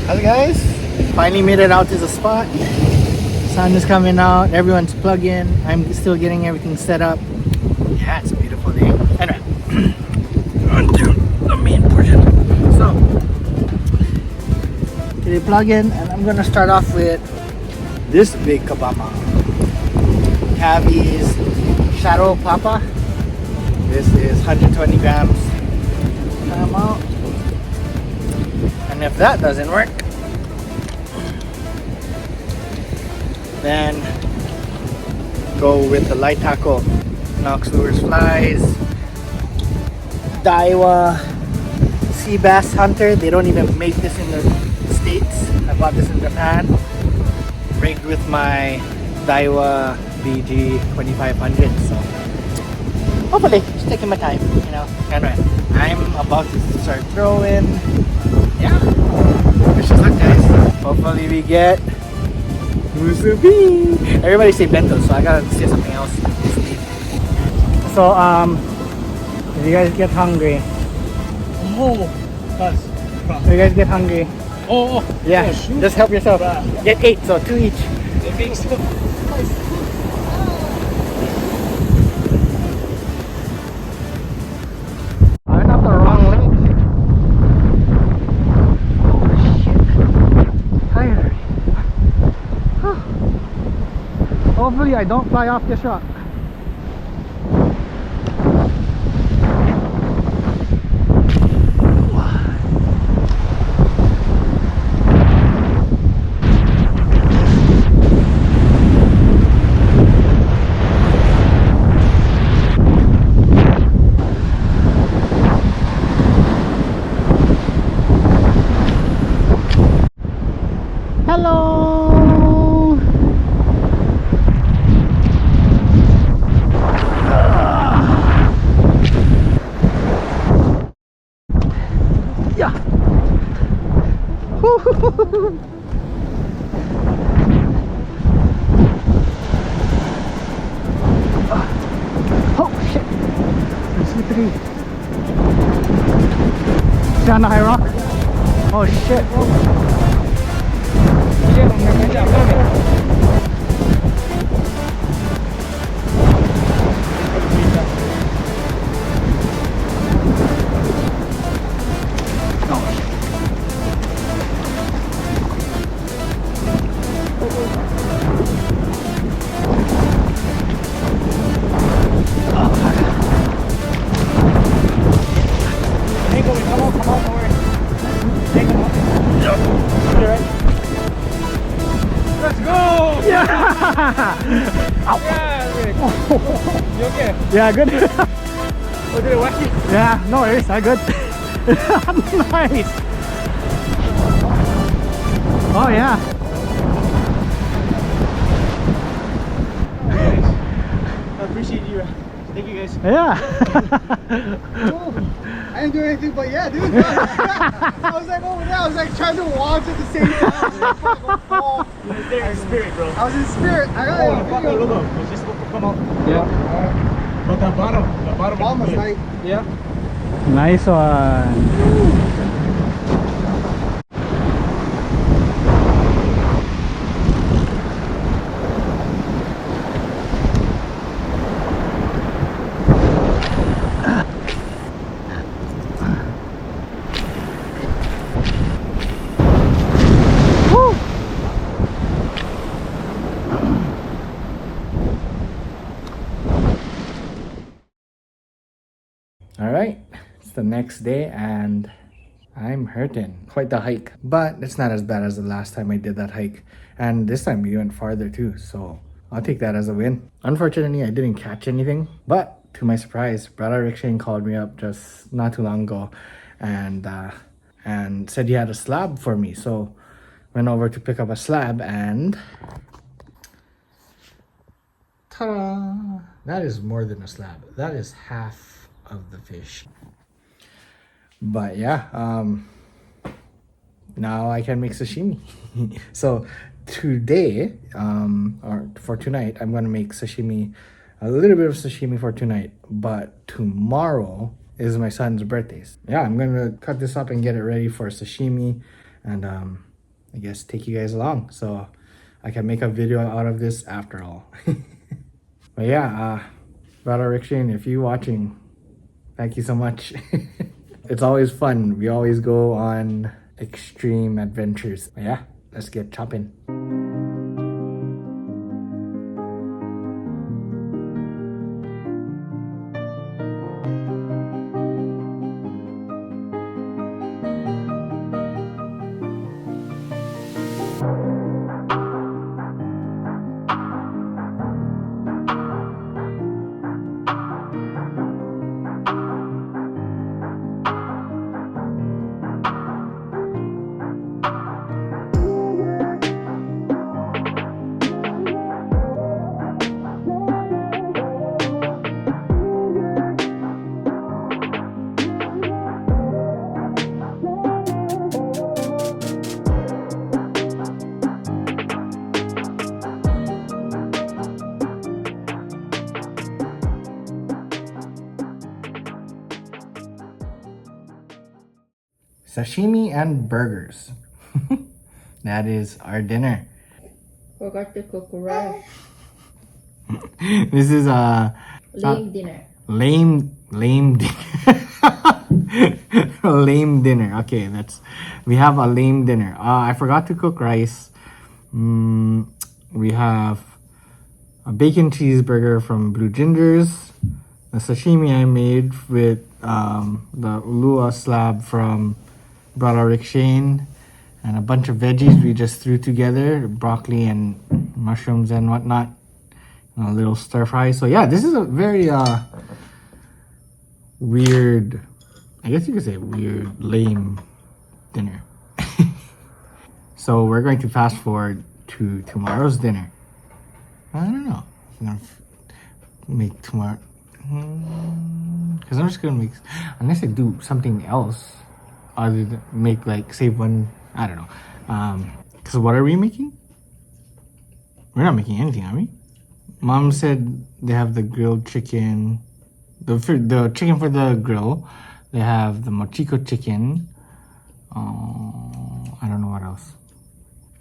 Hello guys, finally made it out to the spot. Sun is coming out, everyone's plugging. I'm still getting everything set up. Yeah, it's a beautiful day. Anyway, on to the main portion. So, today plug in, and I'm gonna start off with this big kabama. Cavi's Shadow Papa. This is 120 grams. Come out. And if that doesn't work, then go with the light tackle. Knox Lures Flies, Daiwa Sea Bass Hunter. They don't even make this in the States. I bought this in Japan. Rigged with my Daiwa BG 2500. So hopefully, just taking my time, you know. Anyway, I'm about to start throwing. Yeah, wish us luck, guys. Hopefully we get musubi. Everybody say bento, so I gotta say something else. So if you guys get hungry, if you guys get hungry, yeah, just help yourself. Get 8, so 2 each. Hopefully I don't fly off this rock. Hello! Oh shit! It's slippery. See on the high rock? Oh shit! Let's go! Yeah! Yeah, Rick. You okay? Yeah, good. Oh, did it whack you? Yeah, no worries, I'm good. Nice. Oh yeah. I appreciate you. Thank you guys. Yeah. I didn't do anything, but yeah, dude. I was like over there. I was like trying to watch at the same time. I was like, you were there in spirit, bro. I was in spirit. I got it. It's just supposed to come out. Yeah. But the bottom was like, yeah. Nice one. All right, it's the next day and I'm hurting. Quite the hike, but it's not as bad as the last time I did that hike. And this time we went farther too, so I'll take that as a win. Unfortunately, I didn't catch anything, but to my surprise, Brother Rick Shane called me up just not too long ago and said he had a slab for me. So went over to pick up a slab and ta-da! That is more than a slab. That is half of the fish. But yeah, now I can make sashimi. So today, or for tonight, I'm gonna make sashimi, a little bit of sashimi for tonight. But tomorrow is my son's birthday. Yeah, I'm gonna cut this up and get it ready for sashimi, and I guess take you guys along so I can make a video out of this after all. But yeah, Brother Rick Shane, if you're watching, thank you so much. It's always fun. We always go on extreme adventures. But yeah, let's get chopping. Sashimi and burgers. That is our dinner. Forgot to cook rice. This is a Lame dinner. lame dinner. Lame dinner. Okay, we have a lame dinner. I forgot to cook rice. We have a bacon cheeseburger from Blue Gingers, the sashimi I made with the ulua slab from Brother Rick Shane, and a bunch of veggies we just threw together, broccoli and mushrooms and whatnot, and a little stir fry. So yeah, this is a very weird, I guess you could say weird, lame dinner. So we're going to fast forward to tomorrow's dinner. I don't know. I'm gonna make tomorrow, because I'm just gonna make, unless I do something else other than make, like, save one, I don't know. Because what are we making? We're not making anything, are we? Mom said they have the grilled chicken, the chicken for the grill. They have the mochiko chicken. I don't know what else.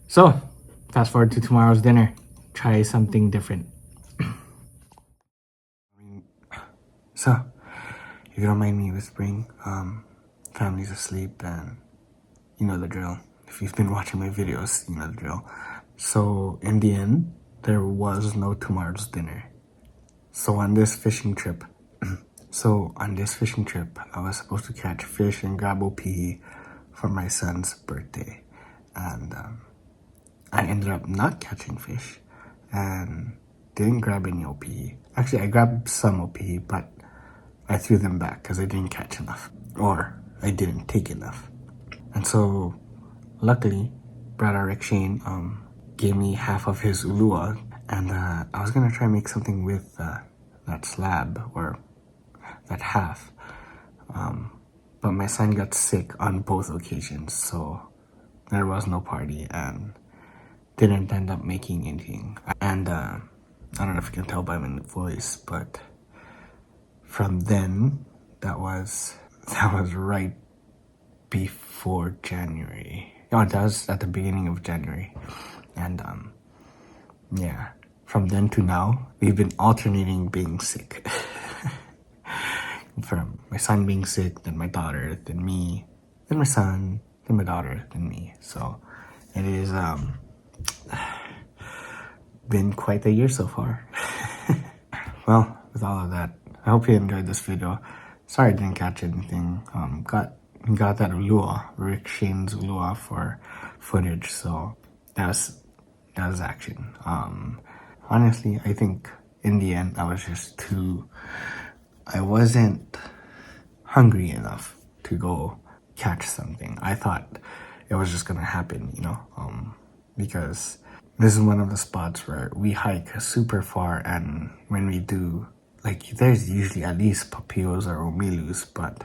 So, fast forward to tomorrow's dinner. Try something different. So, if you don't mind me whispering, family's asleep and you know the drill. If you've been watching my videos, you know the drill. So, in the end, there was no tomorrow's dinner. So on this fishing trip, I was supposed to catch fish and grab opihi for my son's birthday. And I ended up not catching fish and didn't grab any opihi. Actually, I grabbed some opihi, but I threw them back because I didn't catch enough. Or I didn't take enough. And so, luckily, Brother Rick Shane gave me half of his ulua. And I was going to try and make something with that slab, or that half. But my son got sick on both occasions, so there was no party and didn't end up making anything. And I don't know if you can tell by my voice, but from then, that was right before January. No, that was at the beginning of January. And yeah, from then to now, we've been alternating being sick. From my son being sick, then my daughter, then me, then my son, then my daughter, then me. So it is been quite a year so far. Well, with all of that, I hope you enjoyed this video. Sorry I didn't catch anything. Got that ulua, Rick Shane's ulua, for footage, so that was action. Honestly, I think in the end I wasn't hungry enough to go catch something. I thought it was just gonna happen, you know, because this is one of the spots where we hike super far, and when we do, like, there's usually at least papios or omilus, but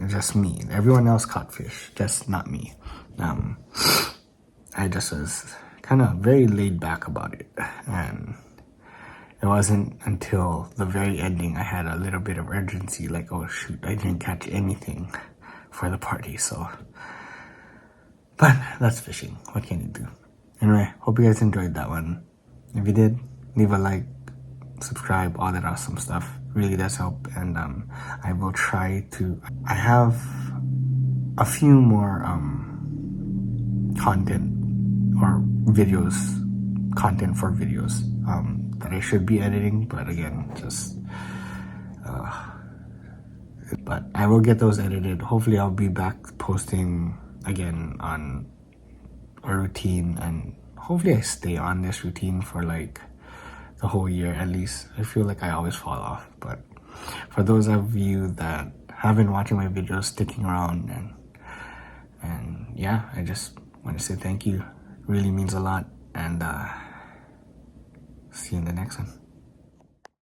just me, everyone else caught fish, just not me. I just was kind of very laid back about it, and it wasn't until the very ending I had a little bit of urgency, like, oh shoot, I didn't catch anything for the party. So But that's fishing. What can you do? Anyway, hope you guys enjoyed that one. If you did, leave a like, subscribe, all that awesome stuff. Really does help. And I will try to. I have a few more content or videos, content for videos that I should be editing, but again, just. But I will get those edited. Hopefully, I'll be back posting again on a routine, and hopefully I stay on this routine for like the whole year at least. I feel like I always fall off, but for those of you that have been watching my videos, sticking around, and yeah, I just want to say thank you. It really means a lot, and see you in the next one.